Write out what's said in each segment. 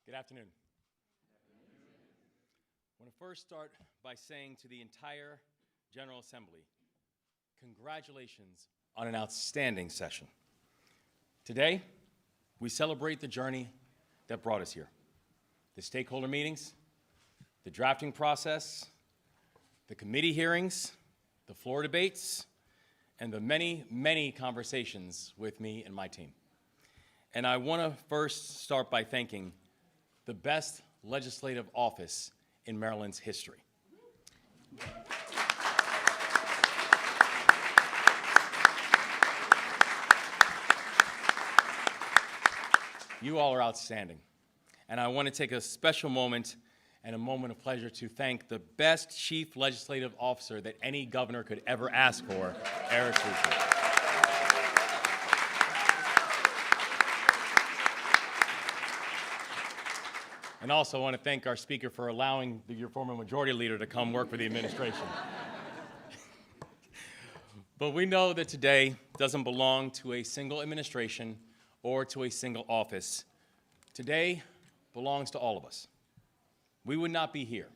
Good afternoon. I want to first start by saying to the entire General Assembly, congratulations on an outstanding session. Today, we celebrate the journey that brought us here. The stakeholder meetings, the drafting process, the committee hearings, the floor debates, and the many, many conversations with me and my team. And I want to first start by thanking the best legislative office in Maryland's history. You all are outstanding. And I want to take a special moment and a moment of pleasure to thank the best chief legislative officer that any governor could ever ask for, Eric Ferguson. And also I want to thank our speaker for allowing your former majority leader to come work for the administration. But we know that today doesn't belong to a single administration or to a single office. Today belongs to all of us. We would not be here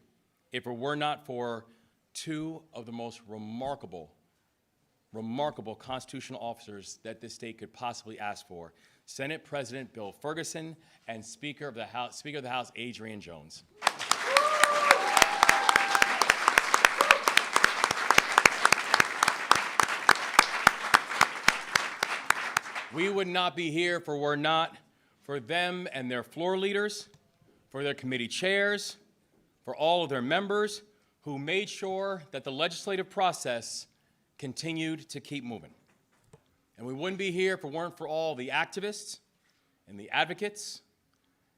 if it were not for two of the most remarkable constitutional officers that this state could possibly ask for, Senate President Bill Ferguson and Speaker of the House, Adrian Jones. We would not be here if it were not for them and their floor leaders, for their committee chairs, for all of their members who made sure that the legislative process continued to keep moving. And we wouldn't be here if it weren't for all the activists and the advocates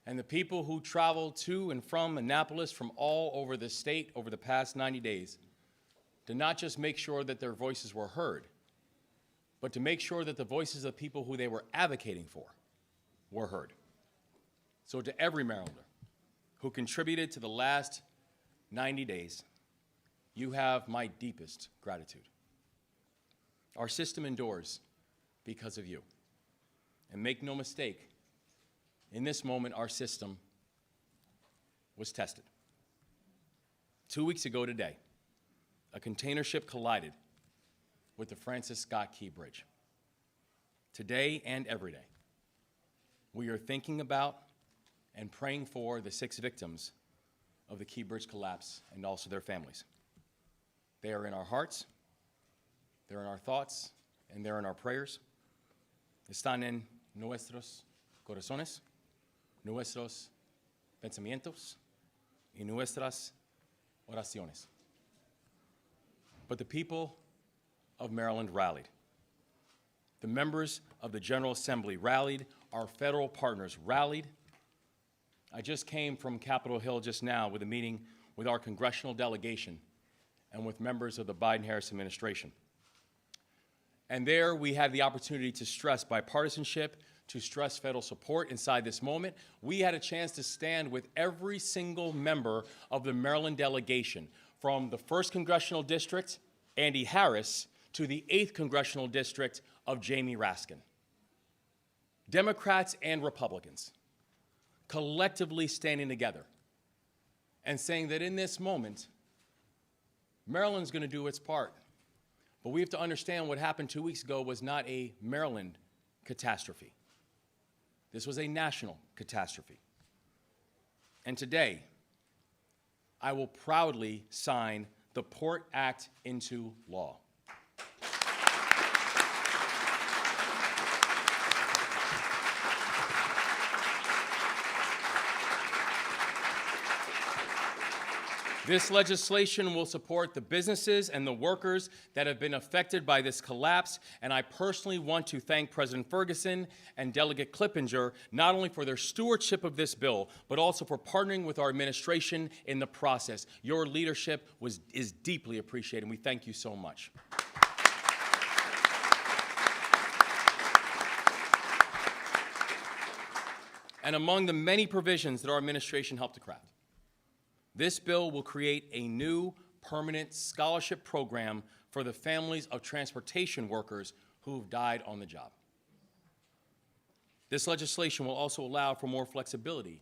and the people who traveled to and from Annapolis from all over the state over the past 90 days to not just make sure that their voices were heard, but to make sure that the voices of people who they were advocating for were heard. So to every Marylander who contributed to the last 90 days, you have my deepest gratitude. Our system endures because of you. And make no mistake, in this moment, our system was tested. 2 weeks ago today, a container ship collided with the Francis Scott Key Bridge. Today and every day, we are thinking about and praying for the 6 victims of the Key Bridge collapse and also their families. They are in our hearts, they're in our thoughts, and they're in our prayers. Están en nuestros corazones, nuestros pensamientos, y nuestras oraciones. But the people of Maryland rallied. The members of the General Assembly rallied. Our federal partners rallied. I just came from Capitol Hill just now with a meeting with our congressional delegation and with members of the Biden-Harris administration. And there we had the opportunity to stress bipartisanship, to stress federal support inside this moment. We had a chance to stand with every single member of the Maryland delegation, from the 1st Congressional District, Andy Harris, to the 8th Congressional District of Jamie Raskin. Democrats and Republicans collectively standing together and saying that in this moment, Maryland's going to do its part. But we have to understand what happened 2 weeks ago was not a Maryland catastrophe. This was a national catastrophe. And today, I will proudly sign the Port Act into law. This legislation will support the businesses and the workers that have been affected by this collapse, and I personally want to thank President Ferguson and Delegate Clippinger not only for their stewardship of this bill, but also for partnering with our administration in the process. Your leadership is deeply appreciated, and we thank you so much. And among the many provisions that our administration helped to craft, this bill will create a new permanent scholarship program for the families of transportation workers who've died on the job. This legislation will also allow for more flexibility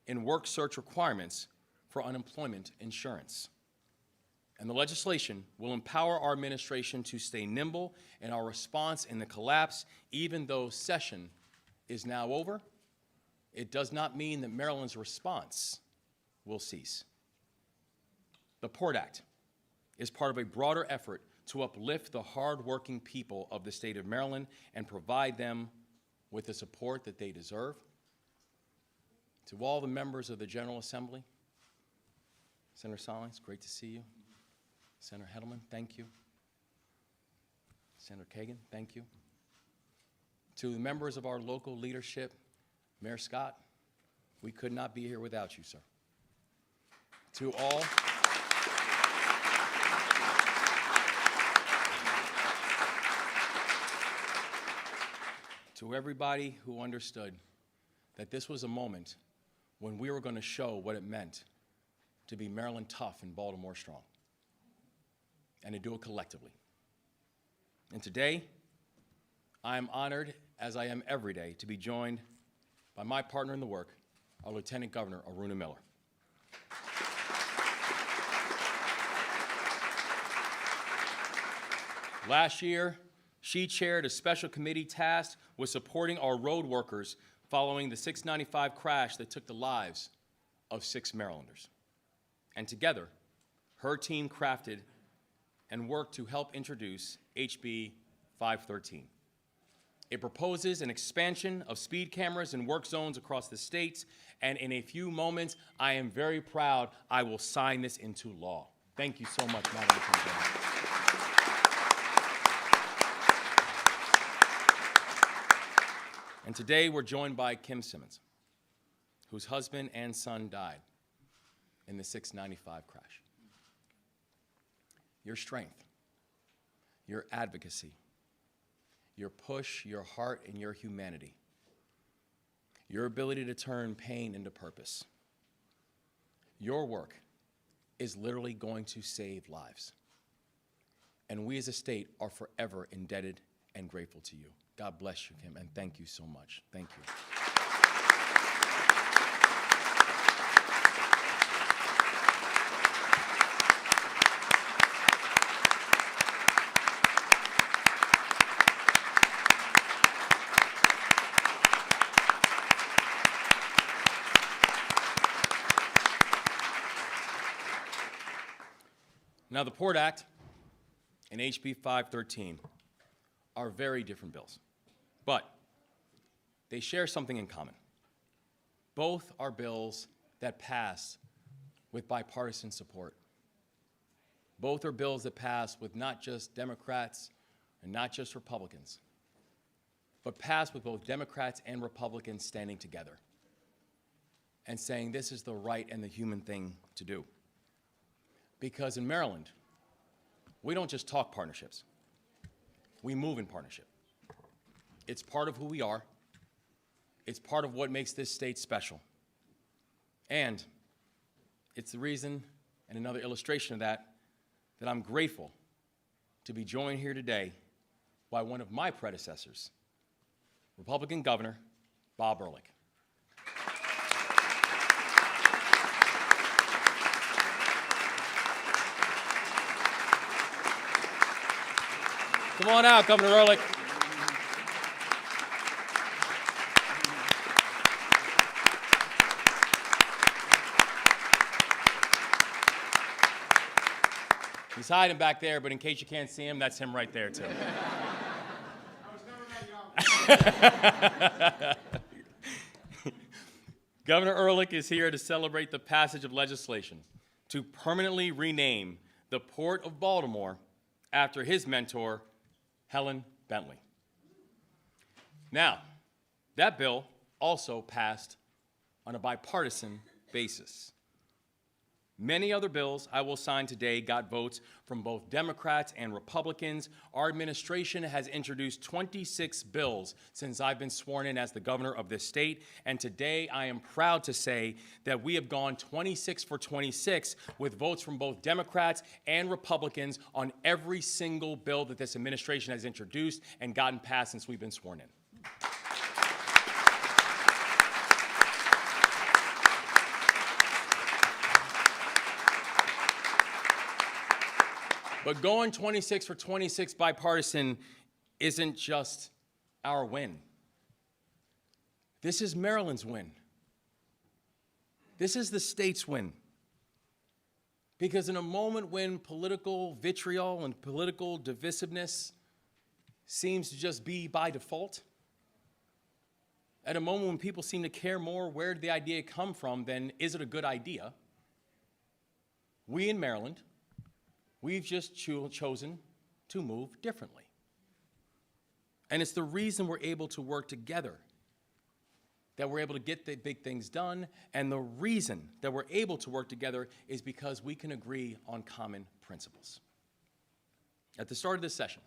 in work search requirements for unemployment insurance. And the legislation will empower our administration to stay nimble in our response in the collapse. Even though session is now over, it does not mean that Maryland's response will cease. The PORT Act is part of a broader effort to uplift the hardworking people of the state of Maryland and provide them with the support that they deserve. To all the members of the General Assembly, Senator Stallings, great to see you. Senator Hedelman, thank you. Senator Kagan, thank you. To the members of our local leadership, Mayor Scott, we could not be here without you, sir. To all, to everybody who understood that this was a moment when we were going to show what it meant to be Maryland tough and Baltimore strong, and to do it collectively. And today, I am honored, as I am every day, to be joined by my partner in the work, our Lieutenant Governor, Aruna Miller. Last year, she chaired a special committee tasked with supporting our road workers following the 695 crash that took the lives of 6 Marylanders. And together, her team crafted and worked to help introduce HB 513. It proposes an expansion of speed cameras in work zones across the states, and in a few moments, I am very proud I will sign this into law. Thank you so much, Madam Attorney General. And today we're joined by Kim Simmons, whose husband and son died in the 695 crash. Your strength, your advocacy, your push, your heart, and your humanity, your ability to turn pain into purpose. Your work is literally going to save lives. And we as a state are forever indebted and grateful to you. God bless you, Kim, and thank you so much. Thank you. Now, the PORT Act and HB 513 are very different bills, but they share something in common. Both are bills that pass with bipartisan support. Both are bills that pass with not just Democrats and not just Republicans, but pass with both Democrats and Republicans standing together and saying this is the right and the human thing to do. Because in Maryland, we don't just talk partnerships. We move in partnership. It's part of who we are. It's part of what makes this state special. And it's the reason, and another illustration of that I'm grateful to be joined here today by one of my predecessors, Republican Governor Bob Ehrlich. Come on out, Governor Ehrlich. He's hiding back there, but in case you can't see him, that's him right there, too. Governor Ehrlich is here to celebrate the passage of legislation to permanently rename the Port of Baltimore after his mentor, Helen Bentley. Now, that bill also passed on a bipartisan basis. Many other bills I will sign today got votes from both Democrats and Republicans. Our administration has introduced 26 bills since I've been sworn in as the governor of this state, and today I am proud to say that we have gone 26 for 26 with votes from both Democrats and Republicans on every single bill that this administration has introduced and gotten passed since we've been sworn in. But going 26 for 26 bipartisan isn't just our win. This is Maryland's win. This is the state's win. Because in a moment when political vitriol and political divisiveness seems to just be by default, at a moment when people seem to care more where did the idea come from than is it a good idea, we in Maryland, we've just chosen to move differently. And it's the reason we're able to work together, that we're able to get the big things done, and the reason that we're able to work together is because we can agree on common principles. At the start of this session,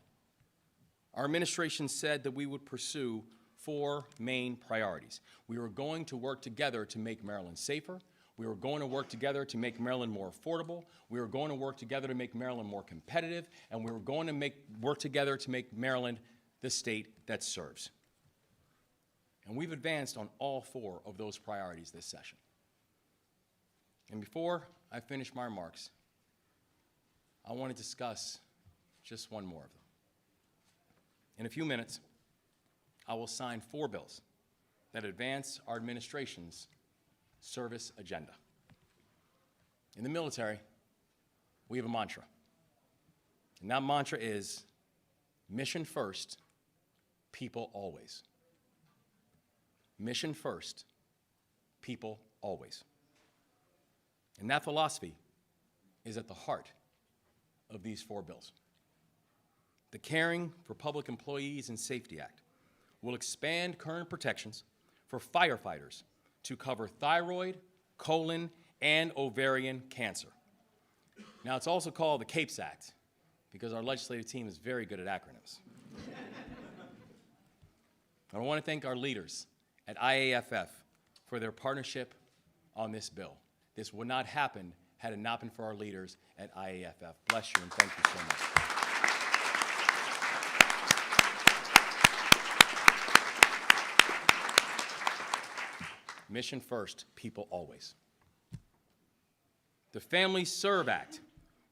our administration said that we would pursue 4 main priorities. We were going to work together to make Maryland safer. We were going to work together to make Maryland more affordable. We were going to work together to make Maryland more competitive. And we were going to work together to make Maryland the state that serves. And we've advanced on all 4 of those priorities this session. And before I finish my remarks, I want to discuss just one more of them. In a few minutes, I will sign 4 bills that advance our administration's service agenda. In the military, we have a mantra. And that mantra is mission first, people always. Mission first, people always. And that philosophy is at the heart of these 4 bills. The Caring for Public Employees and Safety Act will expand current protections for firefighters to cover thyroid, colon, and ovarian cancer. Now, it's also called the CAPES Act because our legislative team is very good at acronyms. I want to thank our leaders at IAFF for their partnership on this bill. This would not happen had it not been for our leaders at IAFF. Bless you and thank you so much. Mission first, people always. The Family Serve Act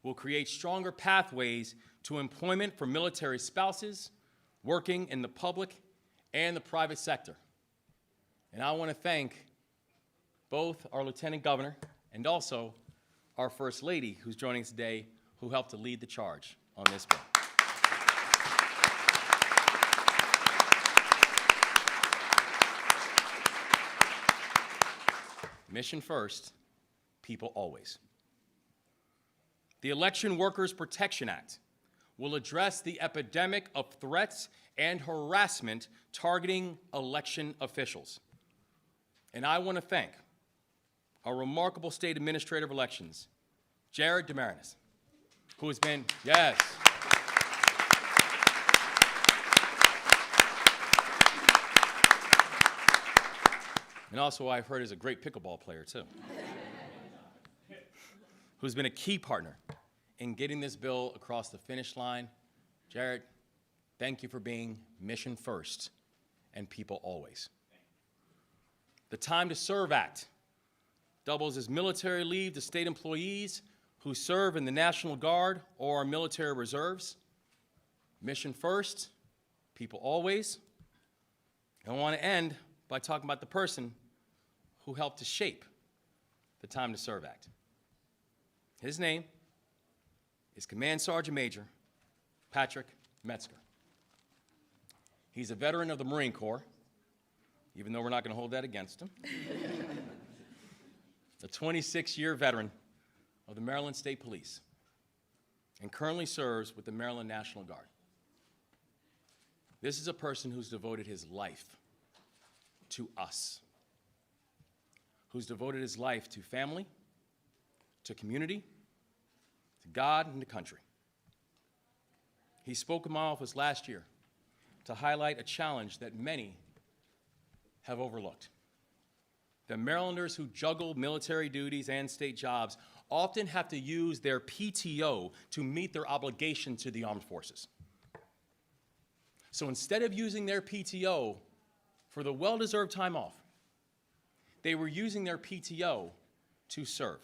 will create stronger pathways to employment for military spouses working in the public and the private sector. And I want to thank both our Lieutenant Governor and also our First Lady, who's joining us today, who helped to lead the charge on this bill. Mission first, people always. The Election Workers Protection Act will address the epidemic of threats and harassment targeting election officials. And I want to thank our remarkable state administrator of elections, Jared Demarinis, who has been, yes. And also, I've heard is a great pickleball player, too, who's been a key partner in getting this bill across the finish line. Jared, thank you for being mission first and people always. The Time to Serve Act doubles as military leave to state employees who serve in the National Guard or our military reserves. Mission first, people always. And I want to end by talking about the person who helped to shape the Time to Serve Act. His name is Command Sergeant Major Patrick Metzger. He's a veteran of the Marine Corps, even though we're not going to hold that against him. A 26-year veteran of the Maryland State Police and currently serves with the Maryland National Guard. This is a person who's devoted his life to us, who's devoted his life to family, to community, to God, and to country. He spoke in my office last year to highlight a challenge that many have overlooked. The Marylanders who juggle military duties and state jobs often have to use their PTO to meet their obligation to the armed forces. So instead of using their PTO for the well-deserved time off, they were using their PTO to serve.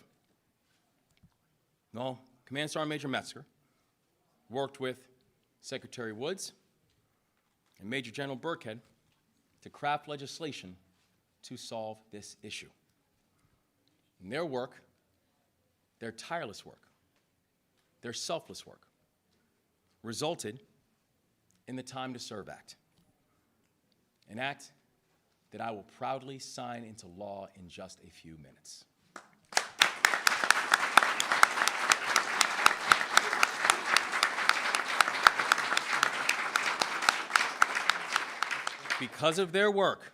Well, Command Sergeant Major Metzger worked with Secretary Woods and Major General Burkhead to craft legislation to solve this issue. And their work, their tireless work, their selfless work, resulted in the Time to Serve Act, an act that I will proudly sign into law in just a few minutes. Because of their work,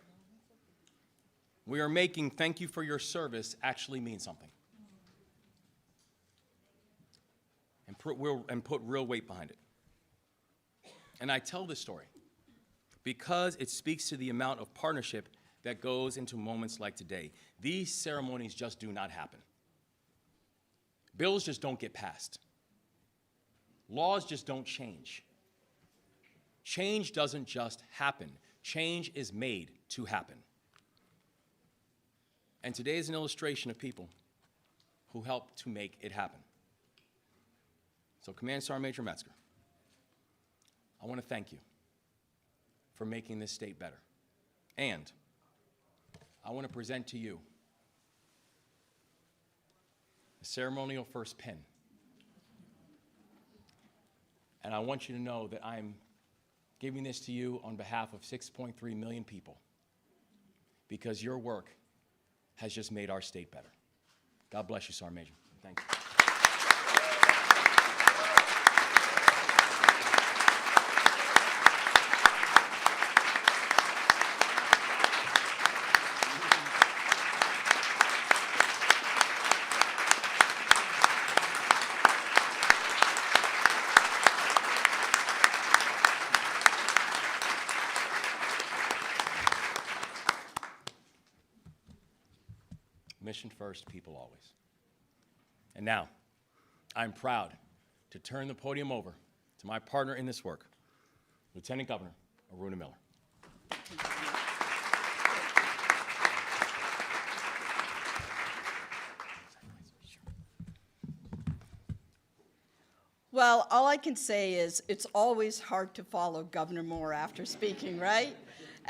we are making "thank you for your service" actually mean something. And put real weight behind it. And I tell this story because it speaks to the amount of partnership that goes into moments like today. These ceremonies just do not happen. Bills just don't get passed. Laws just don't change. Change doesn't just happen. Change is made to happen. And today is an illustration of people who helped to make it happen. So, Command Sergeant Major Metzger, I want to thank you for making this state better. And I want to present to you the ceremonial first pin. And I want you to know that I'm giving this to you on behalf of 6.3 million people because your work has just made our state better. God bless you, Sergeant Major. Thank you. Mission first, people always. And now, I'm proud to turn the podium over to my partner in this work, Lieutenant Governor Aruna Miller. Well, all I can say is it's always hard to follow Governor Moore after speaking, right?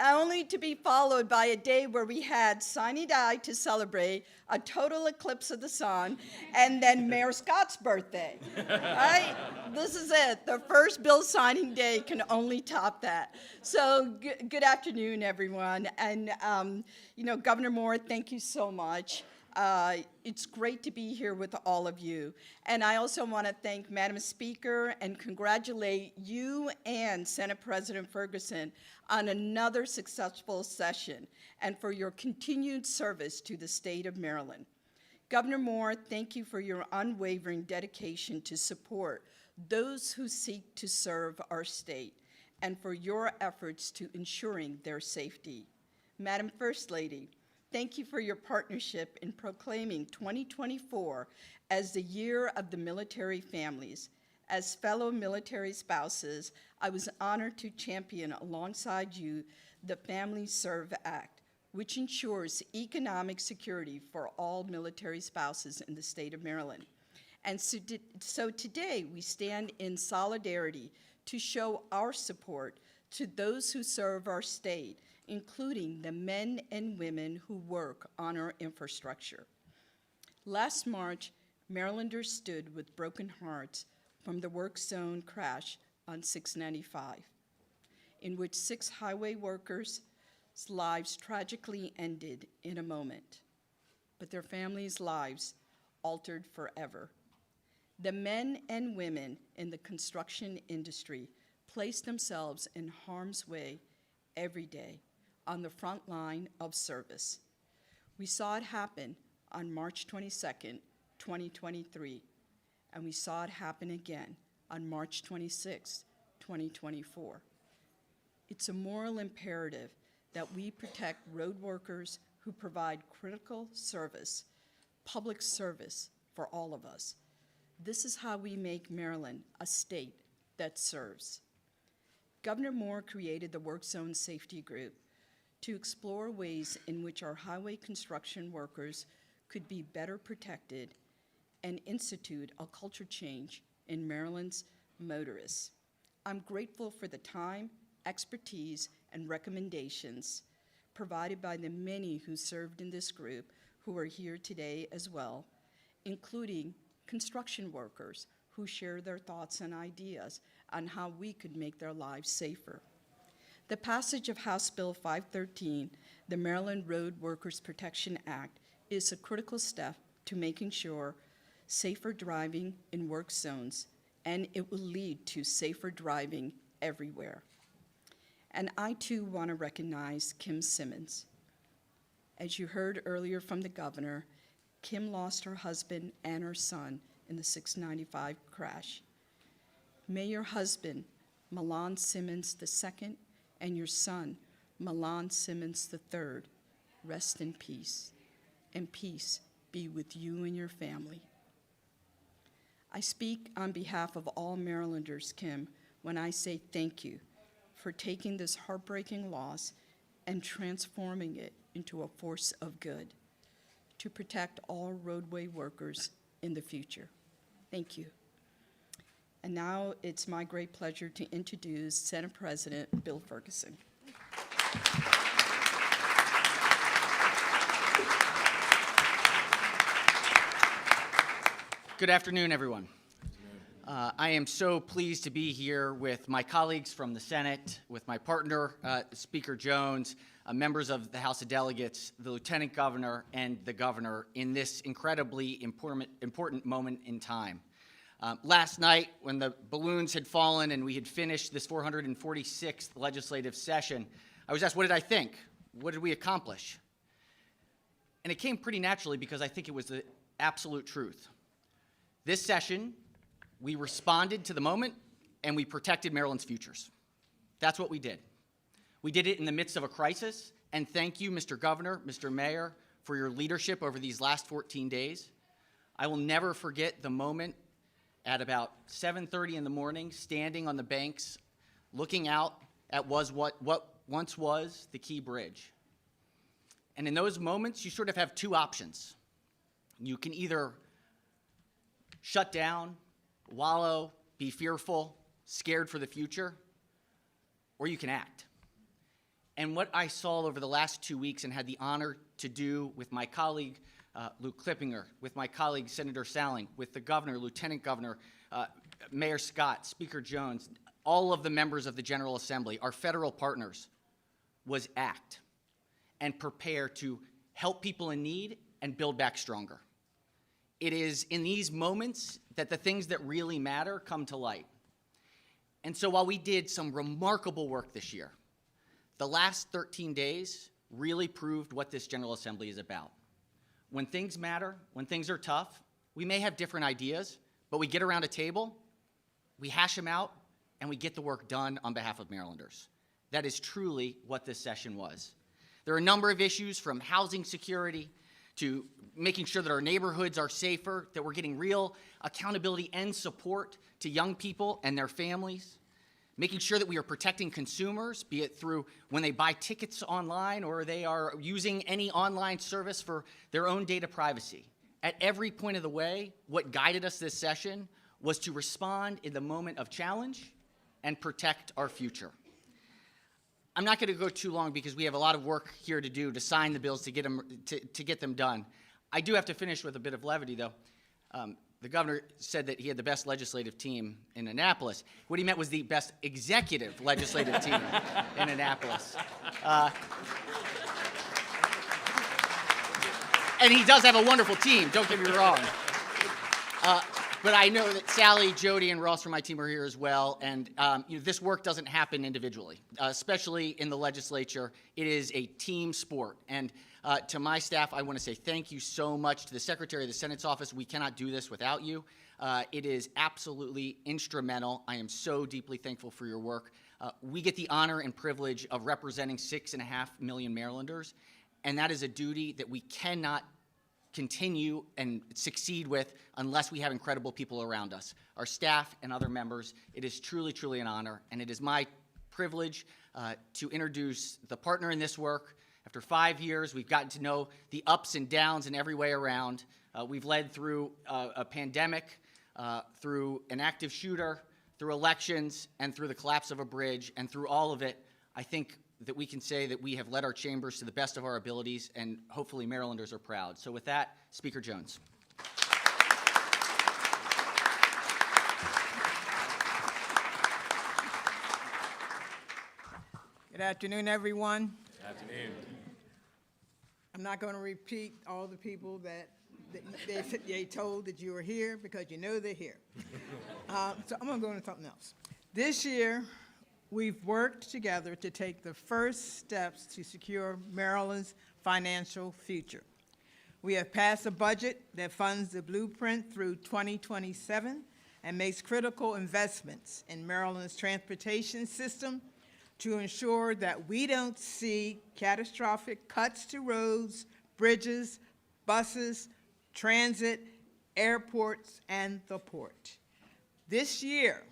Only to be followed by a day where we had sine die to celebrate, a total eclipse of the sun, and then Mayor Scott's birthday, right? This is it. The first bill signing day can only top that. So good afternoon, everyone. And, Governor Moore, thank you so much. It's great to be here with all of you. And I also want to thank Madam Speaker and congratulate you and Senate President Ferguson on another successful session and for your continued service to the state of Maryland. Governor Moore, thank you for your unwavering dedication to support those who seek to serve our state and for your efforts to ensuring their safety. Madam First Lady, thank you for your partnership in proclaiming 2024 as the Year of the Military Families. As fellow military spouses, I was honored to champion alongside you the Family Serve Act, which ensures economic security for all military spouses in the state of Maryland. And so today we stand in solidarity to show our support to those who serve our state, including the men and women who work on our infrastructure. Last March, Marylanders stood with broken hearts from the work zone crash on 695, in which 6 highway workers' lives tragically ended in a moment, but their families' lives altered forever. The men and women in the construction industry place themselves in harm's way every day on the front line of service. We saw it happen on March 22nd, 2023, and we saw it happen again on March 26th, 2024. It's a moral imperative that we protect road workers who provide critical service, public service for all of us. This is how we make Maryland a state that serves. Governor Moore created the Work Zone Safety Group to explore ways in which our highway construction workers could be better protected and institute a culture change in Maryland's motorists. I'm grateful for the time, expertise, and recommendations provided by the many who served in this group who are here today as well, including construction workers who share their thoughts and ideas on how we could make their lives safer. The passage of House Bill 513, the Maryland Road Workers Protection Act, is a critical step to making sure safer driving in work zones, and it will lead to safer driving everywhere. And I too want to recognize Kim Simmons. As you heard earlier from the governor, Kim lost her husband and her son in the 695 crash. May your husband, Milan Simmons II, and your son, Milan Simmons III, rest in peace, and peace be with you and your family. I speak on behalf of all Marylanders, Kim, when I say thank you for taking this heartbreaking loss and transforming it into a force of good to protect all roadway workers in the future. Thank you. And now it's my great pleasure to introduce Senate President Bill Ferguson. Good afternoon, everyone. I am so pleased to be here with my colleagues from the Senate, with my partner, Speaker Jones, members of the House of Delegates, the Lieutenant Governor, and the Governor in this incredibly important moment in time. Last night, when the balloons had fallen and we had finished this 446th legislative session, I was asked, what did I think? What did we accomplish? And it came pretty naturally because I think it was the absolute truth. This session, we responded to the moment and we protected Maryland's futures. That's what we did. We did it in the midst of a crisis, and thank you, Mr. Governor, Mr. Mayor, for your leadership over these last 14 days. I will never forget the moment at about 7:30 in the morning, standing on the banks, looking out at what once was the Key Bridge. And in those moments, you sort of have two options. You can either shut down, wallow, be fearful, scared for the future, or you can act. And what I saw over the last 2 weeks and had the honor to do with my colleague, Luke Clippinger, with my colleague, Senator Salling, with the governor, lieutenant governor, Mayor Scott, Speaker Jones, all of the members of the General Assembly, our federal partners, was act and prepare to help people in need and build back stronger. It is in these moments that the things that really matter come to light. And so while we did some remarkable work this year, the last 13 days really proved what this General Assembly is about. When things matter, when things are tough, we may have different ideas, but we get around a table, we hash them out, and we get the work done on behalf of Marylanders. That is truly what this session was. There are a number of issues, from housing security to making sure that our neighborhoods are safer, that we're getting real accountability and support to young people and their families, making sure that we are protecting consumers, be it through when they buy tickets online or they are using any online service for their own data privacy. At every point of the way, what guided us this session was to respond in the moment of challenge and protect our future. I'm not going to go too long because we have a lot of work here to do to sign the bills to get them done. I do have to finish with a bit of levity, though. The governor said that he had the best legislative team in Annapolis. What he meant was the best executive legislative team in Annapolis. And he does have a wonderful team, don't get me wrong. But I know that Sally, Jody, and Ross from my team are here as well, and this work doesn't happen individually, especially in the legislature. It is a team sport, and to my staff, I want to say thank you so much. To the Secretary of the Senate's office, we cannot do this without you. It is absolutely instrumental. I am so deeply thankful for your work. We get the honor and privilege of representing 6.5 million Marylanders, and that is a duty that we cannot continue and succeed with unless we have incredible people around us, our staff and other members. It is truly, truly an honor, and it is my privilege to introduce the partner in this work. After 5 years, we've gotten to know the ups and downs in every way around. We've led through a pandemic, through an active shooter, through elections and through the collapse of a bridge, and through all of it, I think that we can say that we have led our chambers to the best of our abilities, and hopefully Marylanders are proud. So with that, Speaker Jones. Good afternoon, everyone. Good afternoon. I'm not going to repeat all the people that they told that you were here, because you know they're here. So I'm going to go into something else. This year, we've worked together to take the first steps to secure Maryland's financial future. We have passed a budget that funds the blueprint through 2027 and makes critical investments in Maryland's transportation system to ensure that we don't see catastrophic cuts to roads, bridges, buses, transit, airports, and the port. This year,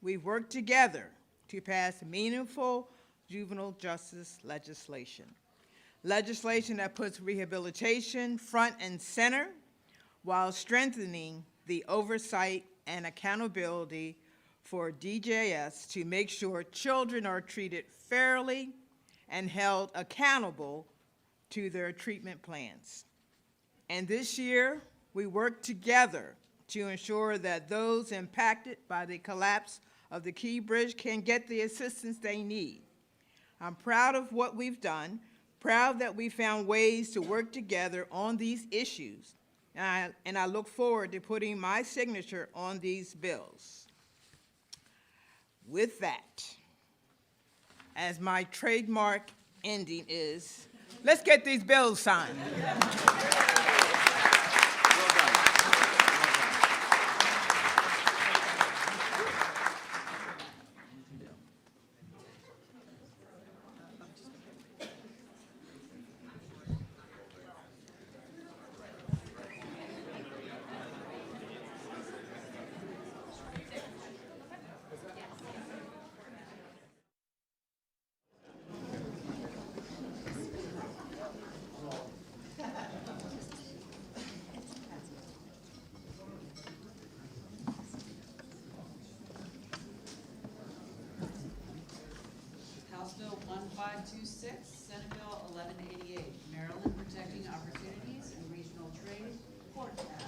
we've worked together to pass meaningful juvenile justice legislation. Legislation that puts rehabilitation front and center while strengthening the oversight and accountability for DJS to make sure children are treated fairly and held accountable to their treatment plans. And this year, we worked together to ensure that those impacted by the collapse of the Key Bridge can get the assistance they need. I'm proud of what we've done, proud that we found ways to work together on these issues, and I look forward to putting my signature on these bills. With that, as my trademark ending is, let's get these bills signed. House Bill 1526, Senate Bill 1188, Maryland Protecting Opportunities in Regional Trade, Port Act.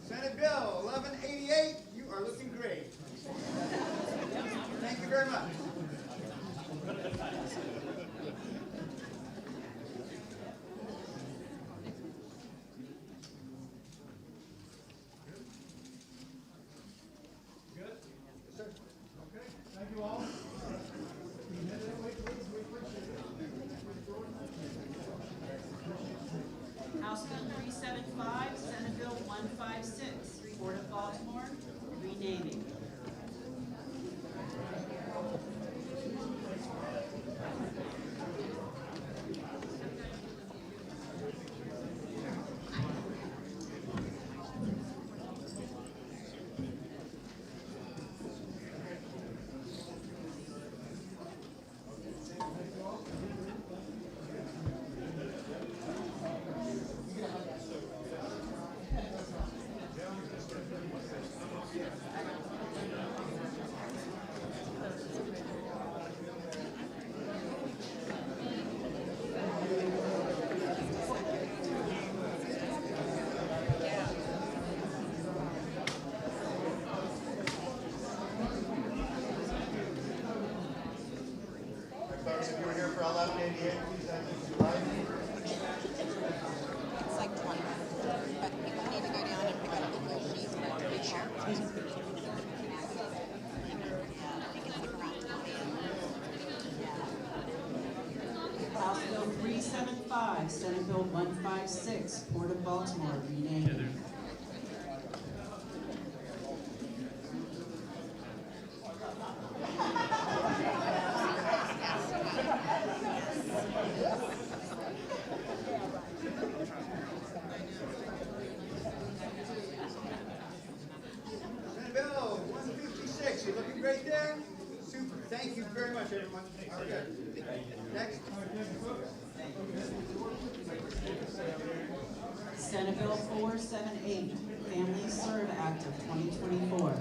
Senate Bill 1188, you are looking great. Thank you very much. Good? Yes, sir. Okay, thank you all. House Bill 375, Senate Bill 156, Port of Baltimore, renaming. It's like 20, but people need to go down and pick up the little sheets that are big cards. House Bill 375, Senate Bill 156, Port of Baltimore renaming. Senate Bill 156, you looking great there? Super, thank you very much, everyone. All right, good. Next. Senate Bill 478, Family Serve Act of 2024.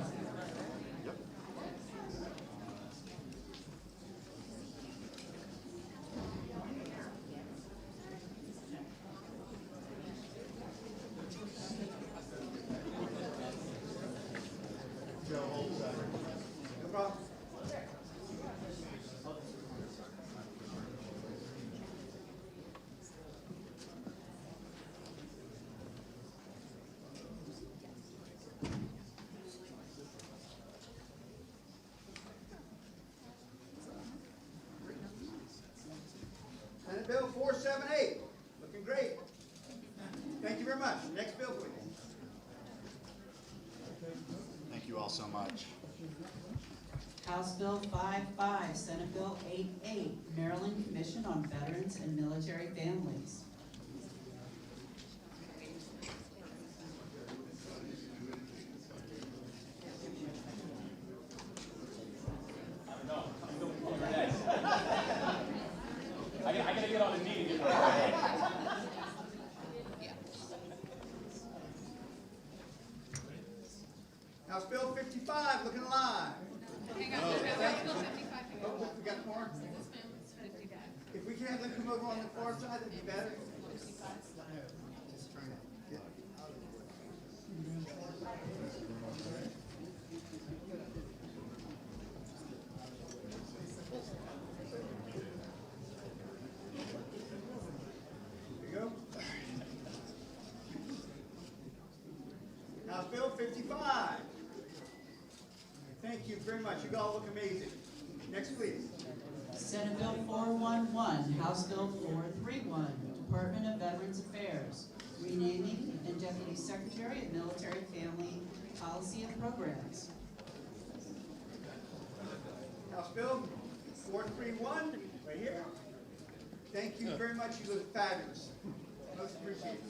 No problem. Senate Bill 478, looking great. Thank you very much. Next bill, please. Thank you all so much. House Bill 55, Senate Bill 88, Maryland Commission on Veterans and Military Families. I gotta get on the knee to get my House Bill 55, looking alive. Hang on, there's no Bill 55. Oh, we got more? If we can have them come over on the far side, that'd be better. Just trying to get out of the way. There you go. House Bill 55. Thank you very much. You all look amazing. Next, please. Senate Bill 411, House Bill 431, Department of Veterans Affairs, renaming and Deputy Secretary of Military Family Policy and Programs. House Bill 431, right here. Thank you very much. You look fabulous. Most appreciated.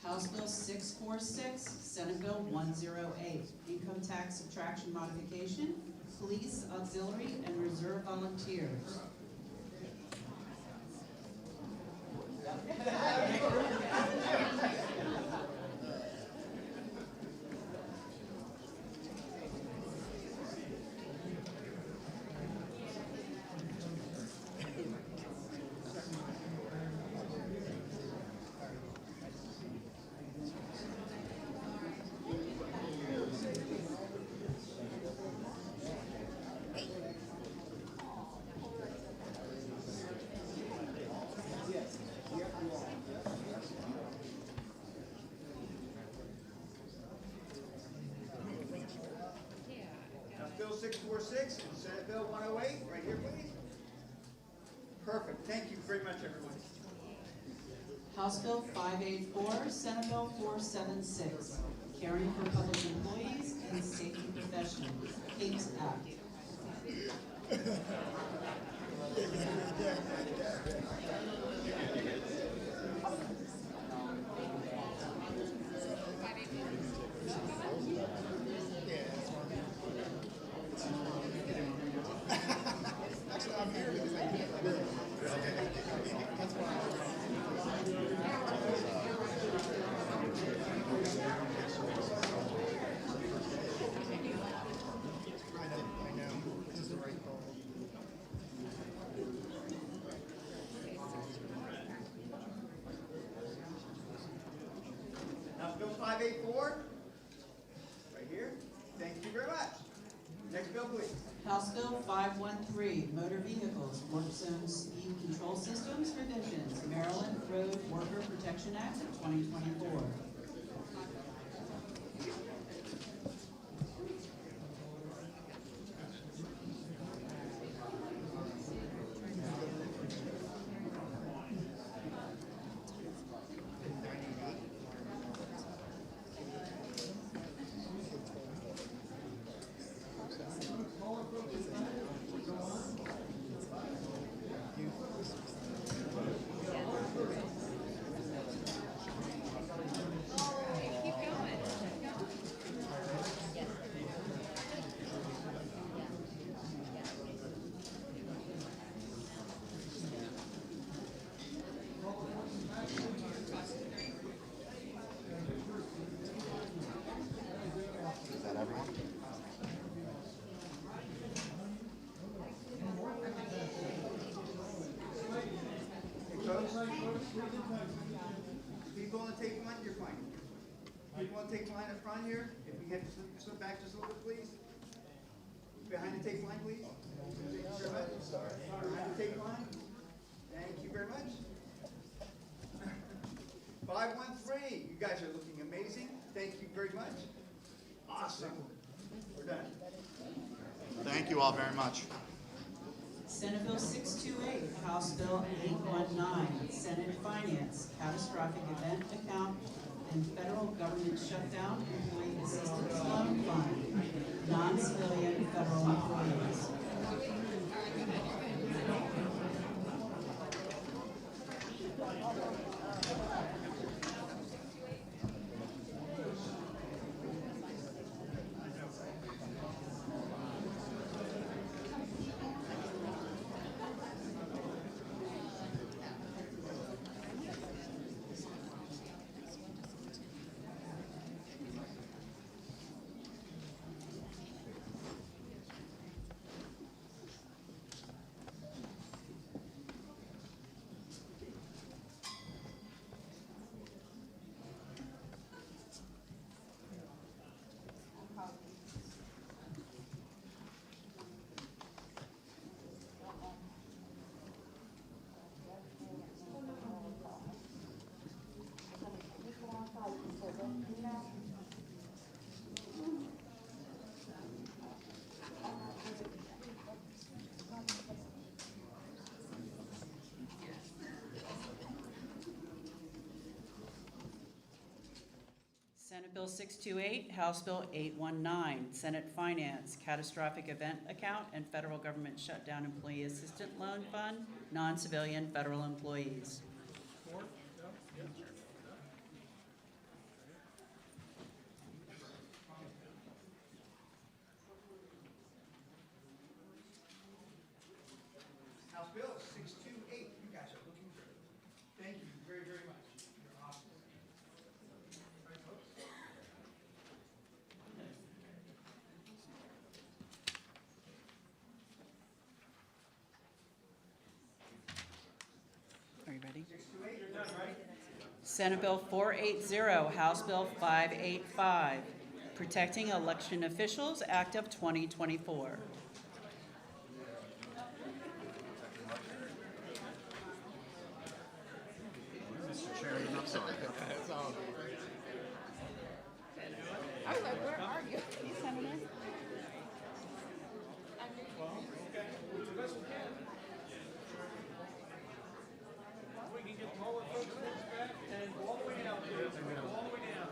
House Bill 646, Senate Bill 108, Income Tax Subtraction Modification, Police Auxiliary and Reserve Volunteers. House Bill 646 and Senate Bill 108, right here, please. Perfect. Thank you very much, everyone. House Bill 584, Senate Bill 476, Caring for Public Employees and Safety Professionals, CAPES Act. House Bill 584, right here. Thank you very very much. Next bill, please. House Bill 513, Motor Vehicles, Work Zone Speed Control Systems Revisions, Maryland Road Worker Protection Act of 2024. Is that everyone? Hey, folks. People want to take line, you're fine. People want to take line up front here? If we get slip back just a little bit, please. Behind the tape line, please. Thank you very much. Behind the tape line. Thank you very much. 513, you guys are looking amazing. Thank you very much. Awesome. We're done. Thank you all very much. Senate Bill 628, House Bill 819, Senate Finance, Catastrophic Event Account, and Federal Government Shutdown Employee Assistance Loan Fund, non-civilian federal employees. Senate Bill 628, House Bill 819, Senate Finance, Catastrophic Event Account, and Federal Government Shutdown Employee Assistance Loan Fund, non-civilian federal employees. House Bill 628, you guys are looking great. Thank you very, very much. You're awesome. All right, folks. Are you ready? 628, you're done, right? Senate Bill 480, House Bill 585, Protecting Election Officials Act of 2024. Mr. Chairman, I'm sorry. I was like, where are you? You Senator? We can get all the folks back and go all the way down, please. Go all the way down.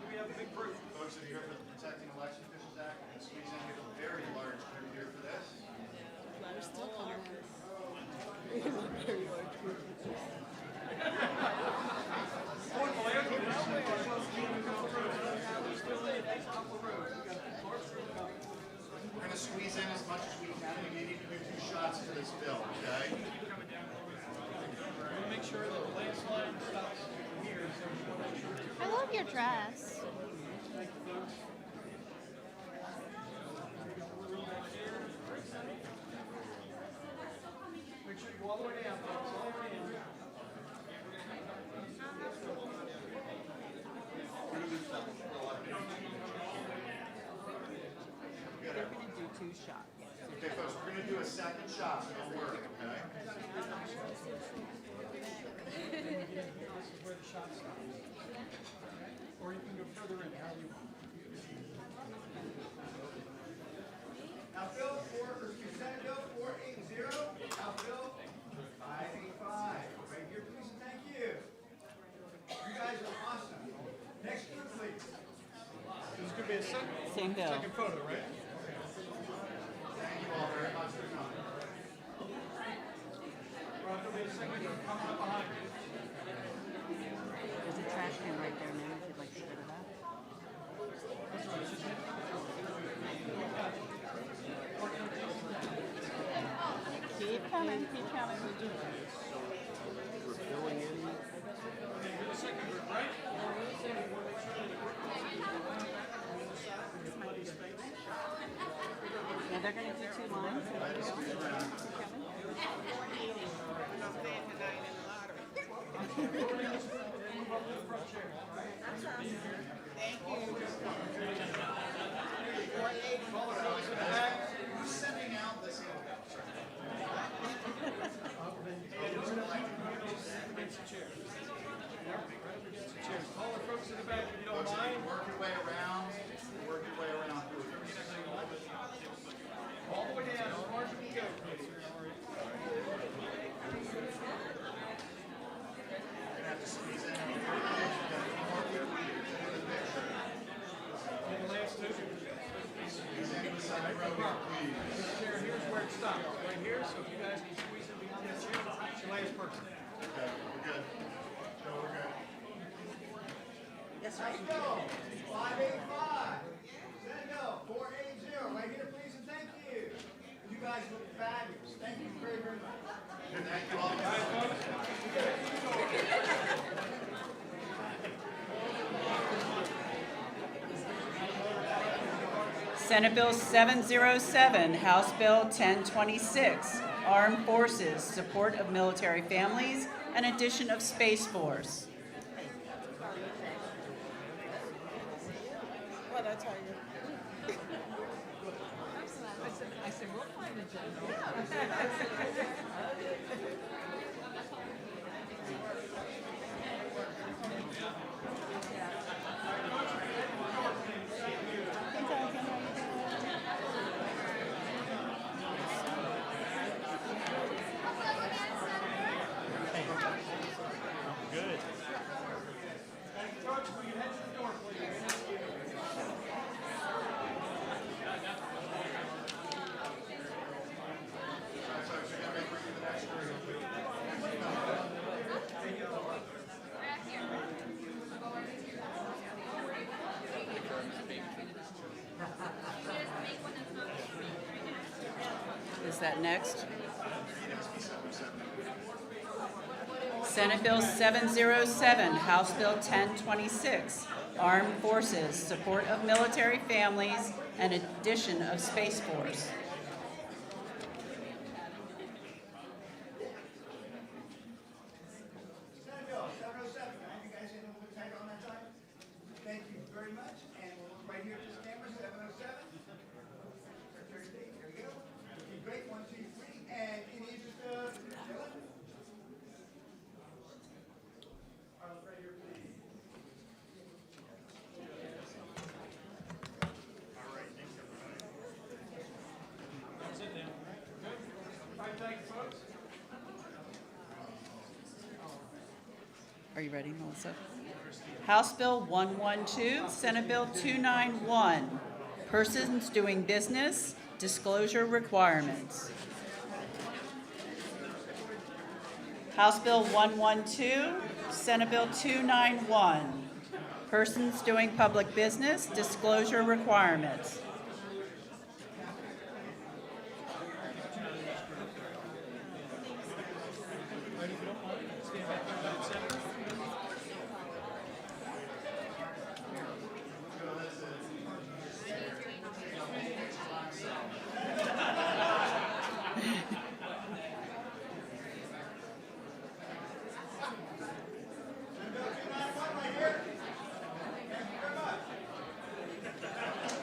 We have a big group. Folks that are here for the Protecting Election Officials Act, and squeeze in, we have a very large group here for this. We're still coming. We're gonna squeeze in as much as we can, we may need to do 2 shots to this bill, okay? We'll make sure that the landslide stops here, so we want to make sure. I love your dress. Make sure you go all the way down, folks, all the way down. Same bill. Second photo, right? Thank you all very much for coming. Roger, wait a second, you're coming up behind you. There's a trash can right there now, if you'd like to pick it up. Keep coming, keep coming. Yeah, they're gonna do 2 lines. Keep coming. Who's sending out this Call the folks in the back if you don't mind. Work your way around. Work your way around. All the way down, as far as you can go, please. And the last two. Chair, here's where it stops, right here, so if you guys can squeeze in behind that chair, it's the last person. Okay, we're good. So we're good. Let's go. 585. Send go. 480. Right here, please, and thank you. You guys look fabulous. Thank you very, very much. Thank you all. Senate Bill 707, House Bill 1026, Armed Forces, Support of Military Families, and Addition of Space Force. Well, that's how you. I said, we'll find a general. Is that next? Senate Bill 707, House Bill 1026, Armed Forces, Support of Military Families, and Addition of Space Force. Senate Bill 707. You guys hit a little bit tight on that side? Thank you very much. And we'll look right here at this camera, 707. Secretary of State, there you go. Okay, great. 1, 2, 3. And in the interest of Dylan. All right, right here, please. That's it now. Good? All right, thank you, folks. Are you ready, Melissa? House Bill 112, Senate Bill 291, Persons Doing Business, Disclosure Requirements. House Bill 112, Senate Bill 291, Persons Doing Public Business, Disclosure Requirements.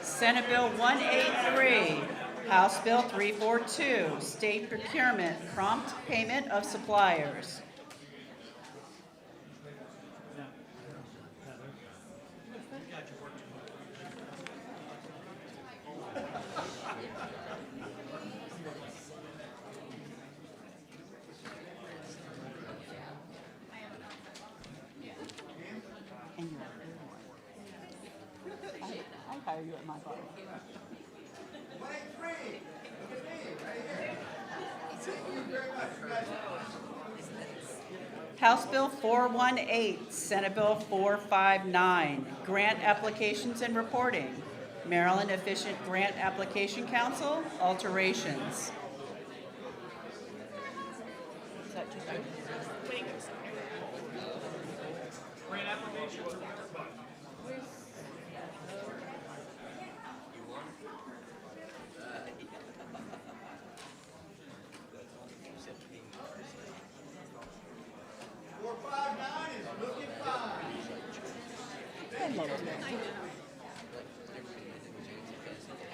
Senate Bill 183, House Bill 342, State Procurement, Prompt Payment of Suppliers. And you're a good one. Okay. hire you at my bar. 183, look at me, right here. Thank you very much, you guys. House Bill 418, Senate Bill 459, Grant Applications and Reporting, Maryland Efficient Grant Application Council, alterations. Is that too bad?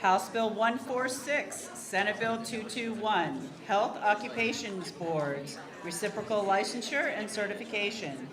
House Bill 146, Senate Bill 221, Health Occupations Boards, Reciprocal Licensure and Certification.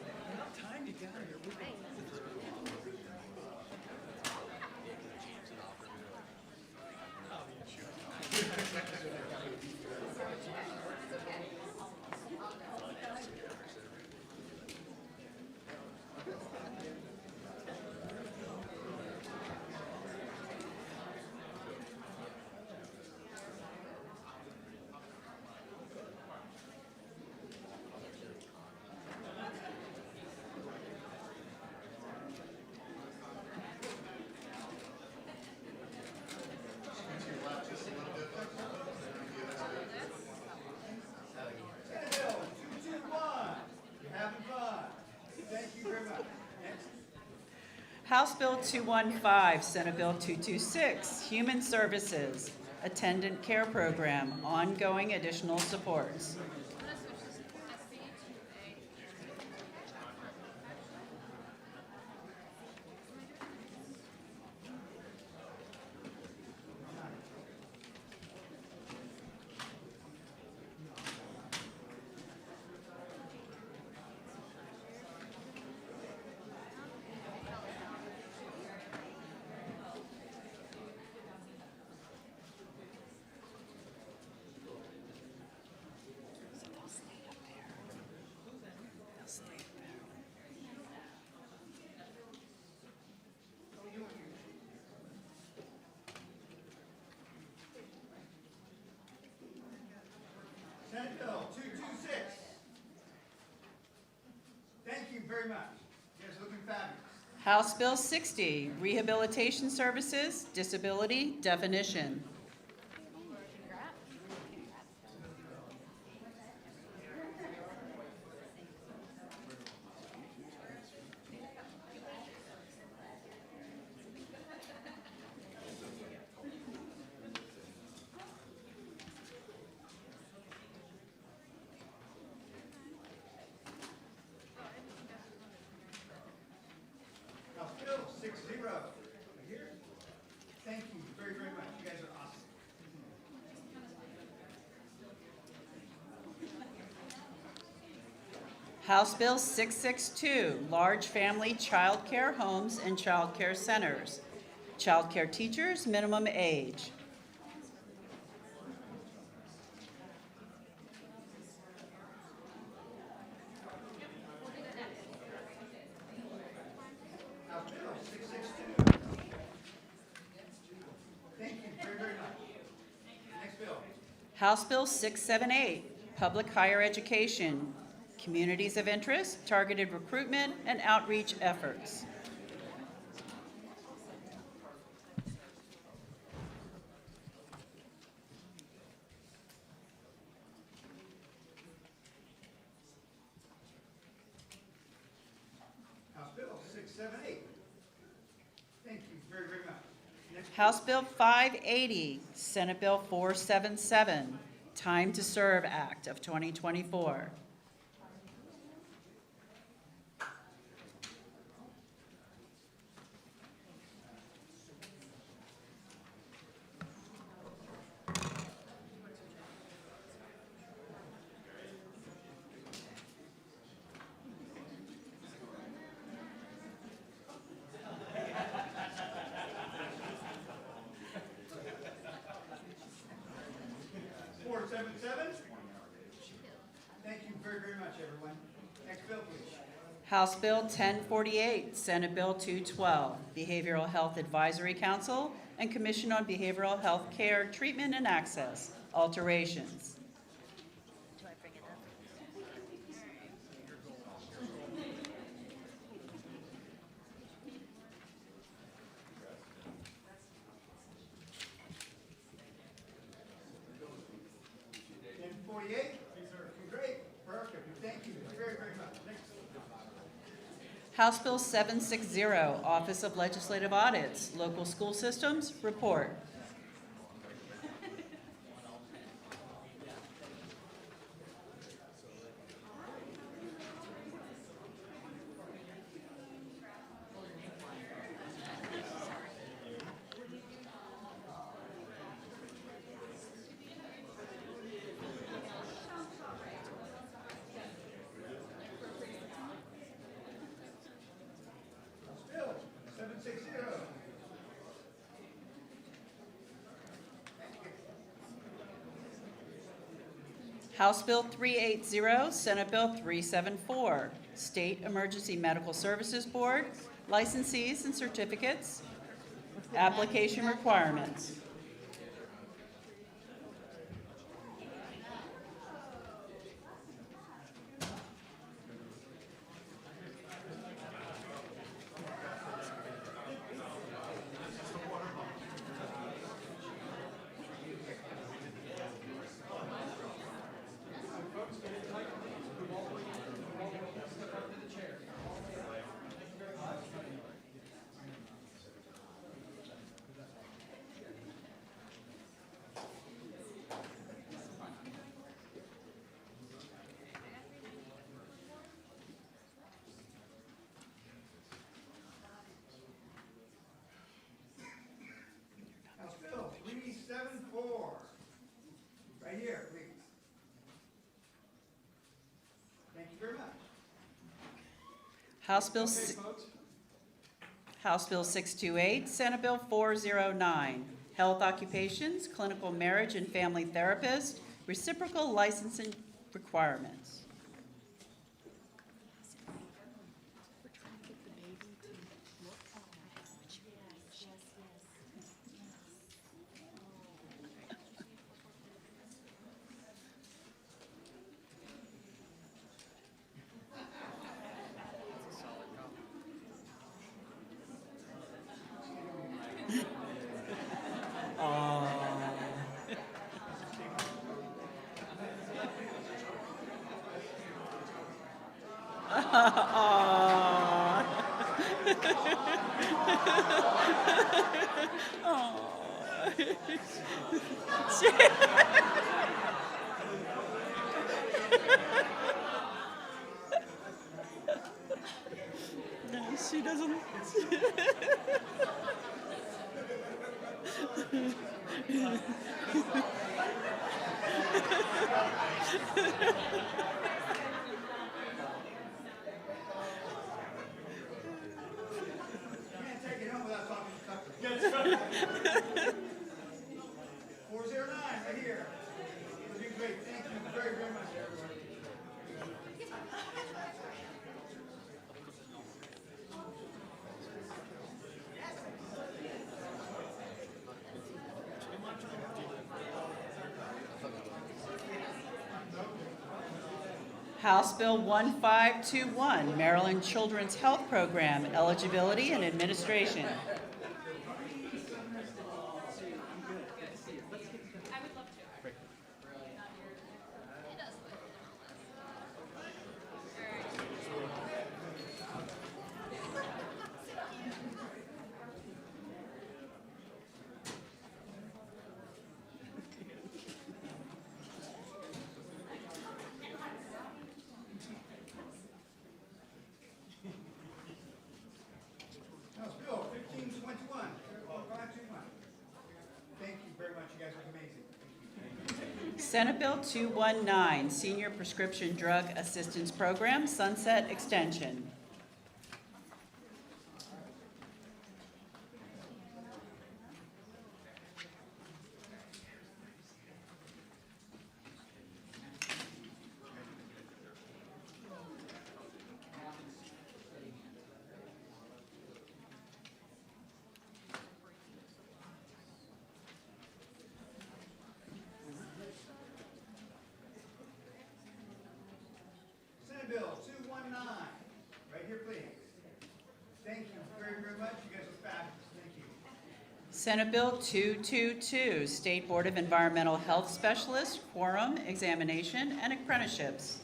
Senate Bill 221, you're having fun. Thank you very much. Next. House Bill 215, Senate Bill 226, Human Services, Attendant Care Program, ongoing additional supports. Senate Bill 226. Thank you very much. You guys are looking fabulous. House Bill 60, Rehabilitation Services, Disability Definition. House Bill 60. Here. Thank you very, very much. You guys are awesome. House Bill 662, Large Family Child Care Homes and Child Care Centers, Child Care Teachers, minimum age. House Bill 662. Thank you very, very much. Next bill. House Bill 678, Public Higher Education, Communities of Interest, Targeted Recruitment and Outreach Efforts. House Bill 678. Thank you very, very much. Next. House Bill 580, Senate Bill 477, Time to Serve Act of 2024. Four seven seven. Thank you very House Bill 1048, Senate Bill 212, Behavioral Health Advisory Council and Commission on Behavioral Health Care Treatment and Access, alterations. Do I bring it up? And 48? Great, perfect, thank you very, very much. Next. House Bill 760, Office of Legislative Audits, Local School Systems, report. Bill 760. House Bill 380, Senate Bill 374, State Emergency Medical Services Board, licensees and certificates, application requirements. House Bill 374. Right here, please. Thank you very much. House Bill 628, Senate Bill 409, Health Occupations, Clinical Marriage and Family Therapist, Reciprocal Licensing Requirements. We're trying to get the baby to look at which yes. No, she doesn't. Can't take it home without talking to Tucker. That's right. 409, right here. Looking great. Thank you very, very much, everyone. House Bill 1521, Maryland Children's Health Program, Eligibility and Administration. House Bill 1521, 1521. Thank you very much. You guys are amazing. Senate Bill 219, Senior Prescription Drug Assistance Program, Sunset Extension. Senate Bill 222, State Board of Environmental Health Specialist, Quorum, Examination, and Apprenticeships.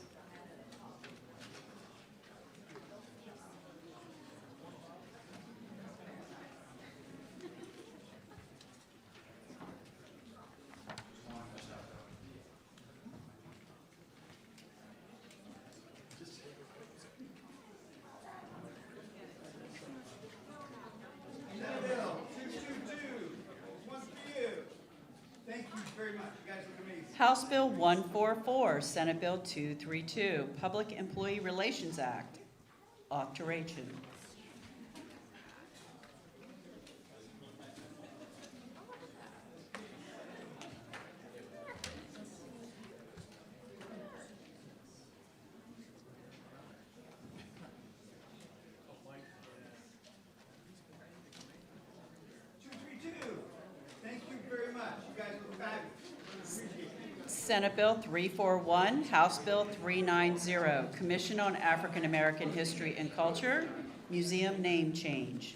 Senate Bill 222, one for you. Thank you very much, you guys look amazing. House Bill 144, Senate Bill 232, Public Employee Relations Act, alteration. Thank you very much, you guys look fabulous. Appreciate it. Senate Bill 341, House Bill 390, Commission on African American History and Culture, Museum Name Change.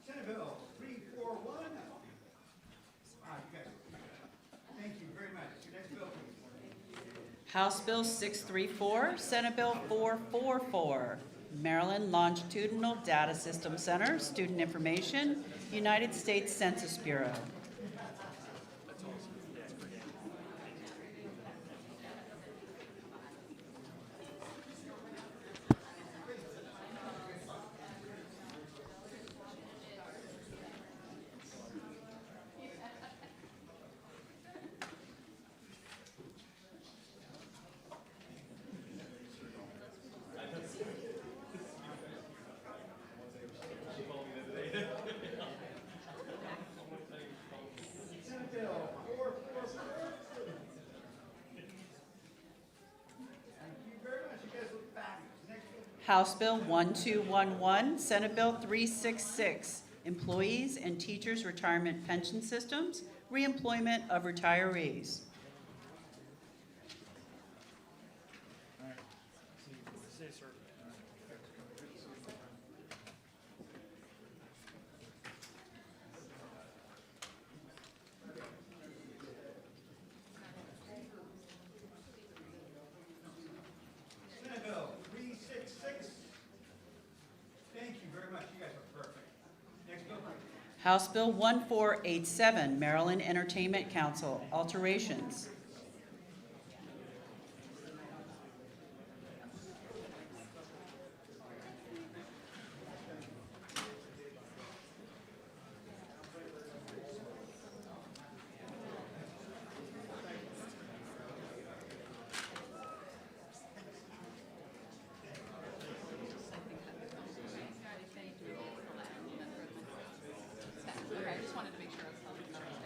Senate Bill 341. You guys, thank you very much. Your next bill, please. House Bill 634, Senate Bill 444, Maryland Longitudinal Data System Center, Student Information, United States Census Bureau. Senate Bill 444. Thank you very much. You guys look fabulous. Next bill. House Bill 1211, Senate Bill 366, Employees and Teachers Retirement Pension Systems, Reemployment of Retirees. Senate Bill 366. Thank you very much. You guys are perfect. Next bill, please. House Bill 1487, Maryland Entertainment Council, alterations. Okay, I just wanted to make sure I was telling you everything.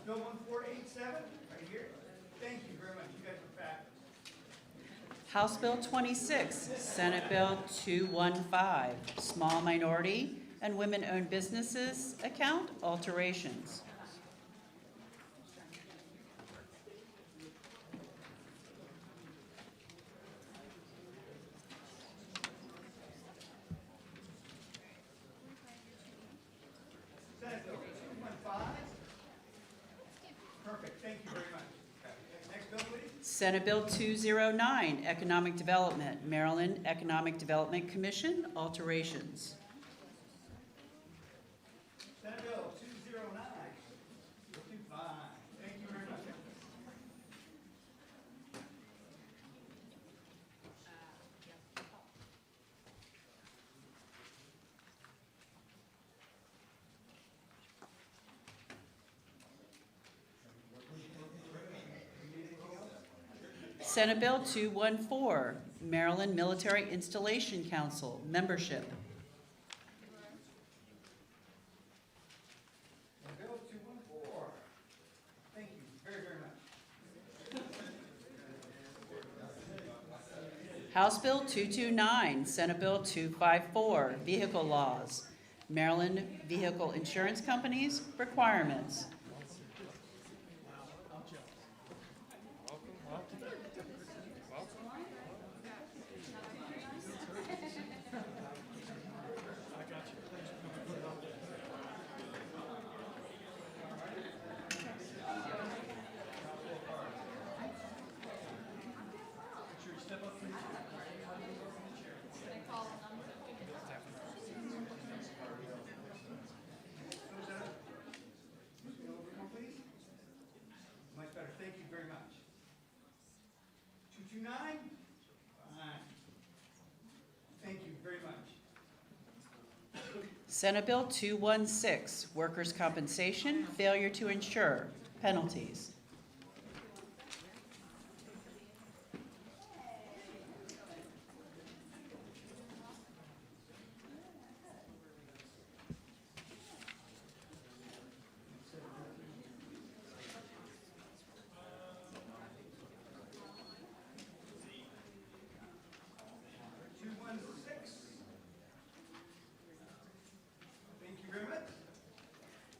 Bill 1487, right here. Thank you very much. You guys are fabulous. House Bill 26, Senate Bill 215, Small Minority and Women-Owned Businesses Account, alterations. Senate Bill 215. Perfect. Thank you very much. Next bill, please. Senate Bill 209, Economic Development, Maryland Economic Development Commission, alterations. Senate Bill 209. 225. Thank you very much. Senate Bill 214, Maryland Military Installation Council, membership. Bill 214. Thank you very, very much. House Bill 229, Senate Bill 254, vehicle laws, Maryland Vehicle Insurance Companies, requirements. Please. Much better. Thank you very much. 229. Fine. Thank you very much. Senate Bill 216, workers' compensation, failure to insure, penalties.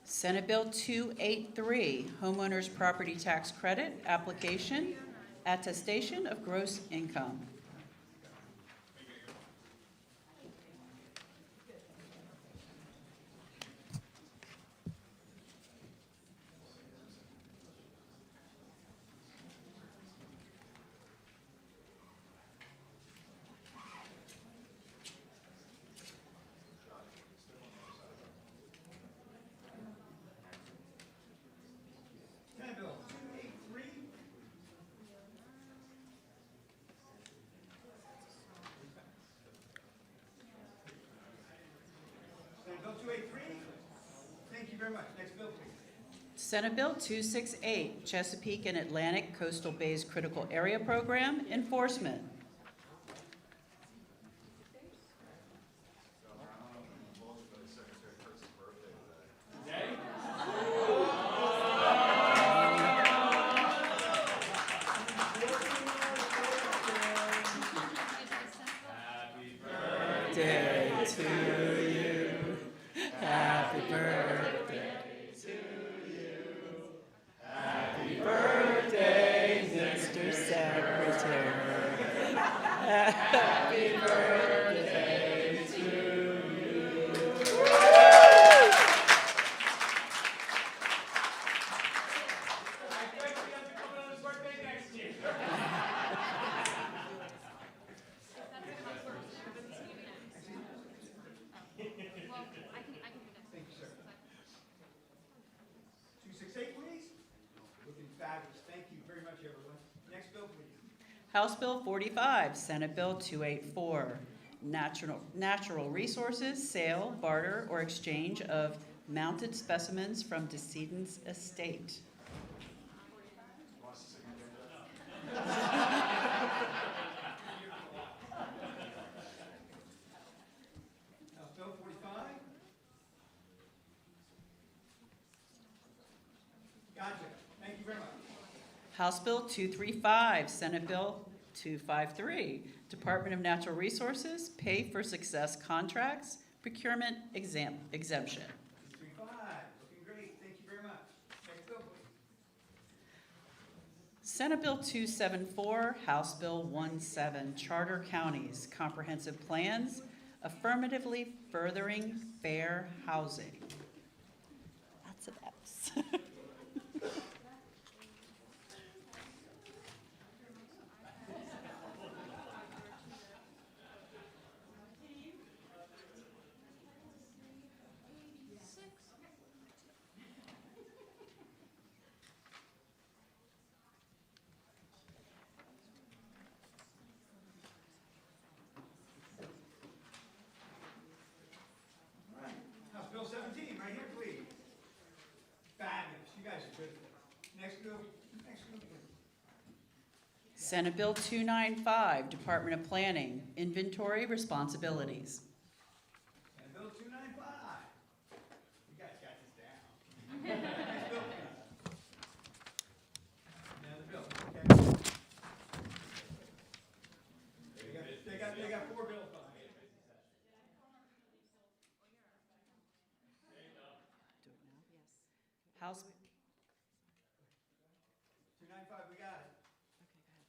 Senate Bill 283, homeowners property tax credit, application, attestation of gross income. Senate Bill 283. Senate Bill 283. Thank you very much. Next bill, please. Senate Bill 268, Chesapeake and Atlantic Coastal Bays Critical Area Program, enforcement. Day to you. Happy birthday to you. Happy birthday, Mr. Secretary. Happy birthday to you. I bet you have to come on his birthday next year. Thank you, sir. 268, please. Looking fabulous. Thank you very much, everyone. Next bill, please. House Bill 45, Senate Bill 284, natural resources, sale, barter, or exchange of mounted specimens from decedent's estate. House Bill 45. Gotcha. Thank you very much. House Bill 235, Senate Bill 253, Department of Natural Resources, Pay for Success Contracts, Procurement Exemption. 235. Looking great. Thank you very much. Next bill, please. Senate Bill 274, House Bill 17, Charter Counties, Comprehensive Plans, Affirmatively Furthering Fair Housing. Lots of F's. All right. House Bill 17, right here, please. Fabulous. You guys are good. Next bill, please. Senate Bill 295, Department of Planning, Inventory Responsibilities. And Bill 295. You guys got this down. Next bill, please. Another bill, okay. They got four bills behind it. House, 295, we got it.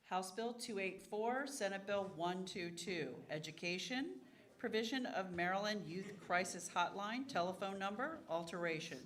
House Bill 284, Senate Bill 122, Education, Provision of Maryland Youth Crisis Hotline, telephone number, alteration.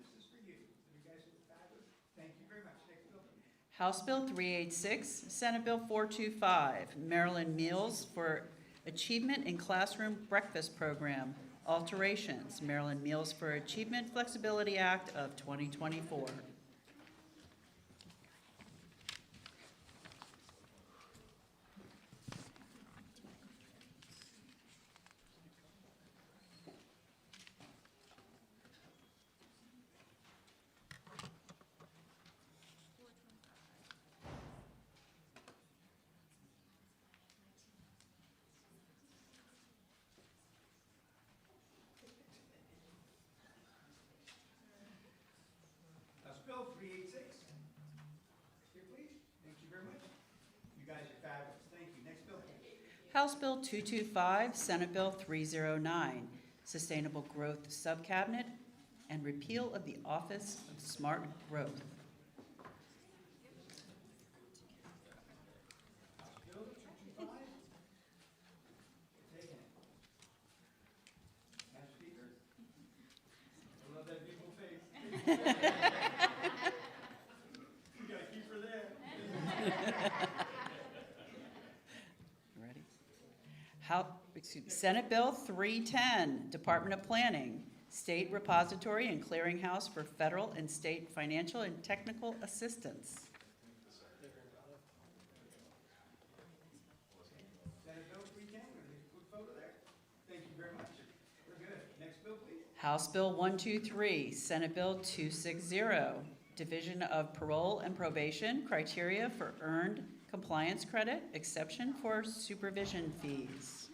This is for you. You guys are fabulous. Thank you very much. Next bill, please. House Bill 386, Senate Bill 425, Maryland Meals for Achievement in Classroom Breakfast Program, alterations, Maryland Meals for Achievement Flexibility Act of 2024. House Bill 386. Here, please. Thank you very much. You guys are fabulous. Thank you. Next bill, please. House Bill 225, Senate Bill 309, Sustainable Growth Subcabinet and repeal of the Office of Smart Growth. Bill 225. Taking it. Madam Speaker. I love that beautiful face. You gotta keep her there. Ready? Senate Bill 310, Department of Planning, State Repository and Clearinghouse for Federal and State Financial and Technical Assistance. Senate Bill 310. We're gonna take a quick photo there. Thank you very much. We're good. Next bill, please. House Bill 123, Senate Bill 260, Division of Parole and Probation, Criteria for Earned Compliance Credit, Exception for Supervision Fees.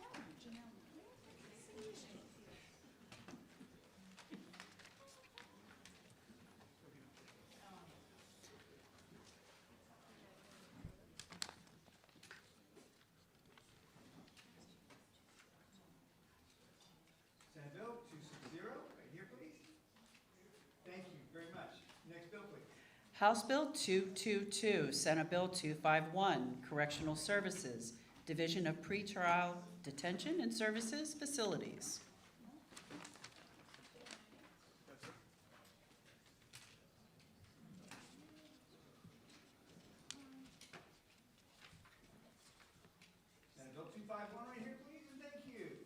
Senate Bill 260, right here, please. Thank you very much. Next bill, please. House Bill 222, Senate Bill 251, Correctional Services, Division of Pretrial Detention and Services Facilities. Senate Bill 251 right here, please, and thank you.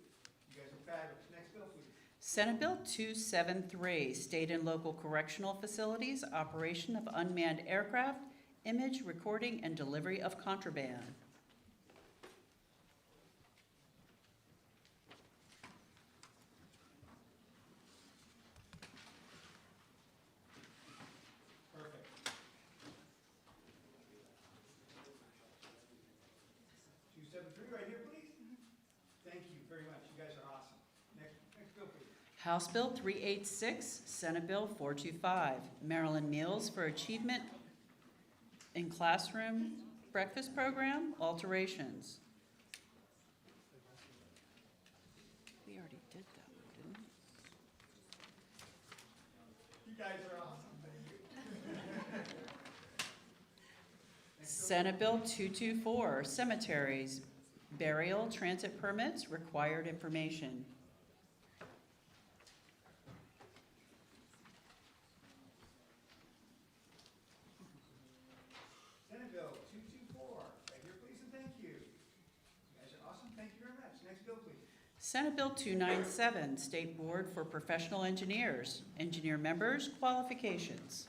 You guys are fabulous. Next bill, please. Senate Bill 273, State and Local Correctional Facilities, Operation of Unmanned Aircraft, Image Recording and Delivery of Contraband. Perfect. 273 right here, please. Thank you very much. You guys are awesome. Next bill, please. House Bill 386, Senate Bill 425, Maryland Meals for Achievement in Classroom Breakfast Program, alterations. We already did that one, didn't we? You guys are awesome. Thank you. Senate Bill 224, Cemeteries, Burial Transit Permits, Required Information. Senate Bill 224 right here, please, and thank you. You guys are awesome. Thank you very much. Next bill, please. Senate Bill 297, State Board for Professional Engineers, Engineer Members, Qualifications.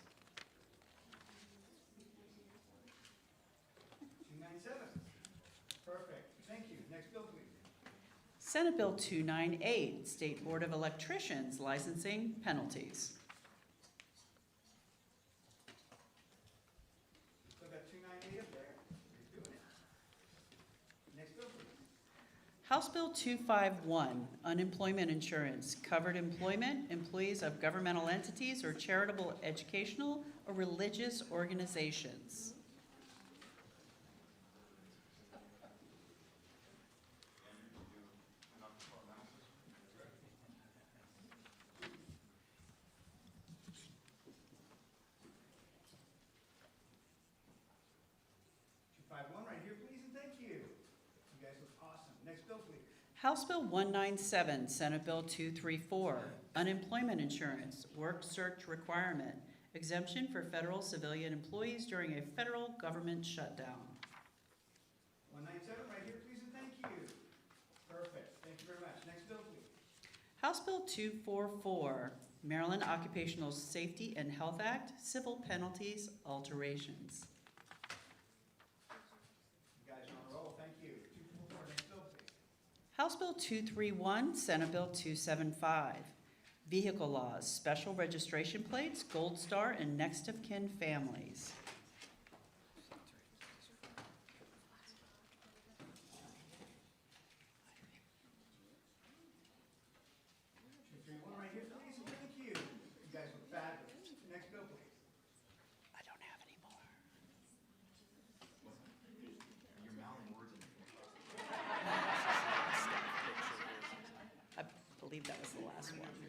Senate Bill 298, State Board of Electricians licensing penalties. So got 298 up there. You're doing it. Next bill, please. House Bill 251, unemployment insurance, covered employment, employees of governmental entities or charitable, educational, or religious organizations. Right here, please, and thank you. You guys look awesome. Next bill, please. House Bill 197, Senate Bill 234, unemployment insurance, work search requirement, exemption for federal civilian employees during a federal government shutdown. 197, right here, please, and thank you. Perfect. Thank you very much. Next bill, please. House Bill 244, Maryland Occupational Safety and Health Act, civil penalties alterations. You guys are on a roll. Thank you. 244, next bill, please. House Bill 231, Senate Bill 275, vehicle laws, special registration plates, Gold Star, and next of kin families. 231, right here, please, and thank you. You guys look fabulous. Next bill, please. I don't have any more. I believe that was the last one.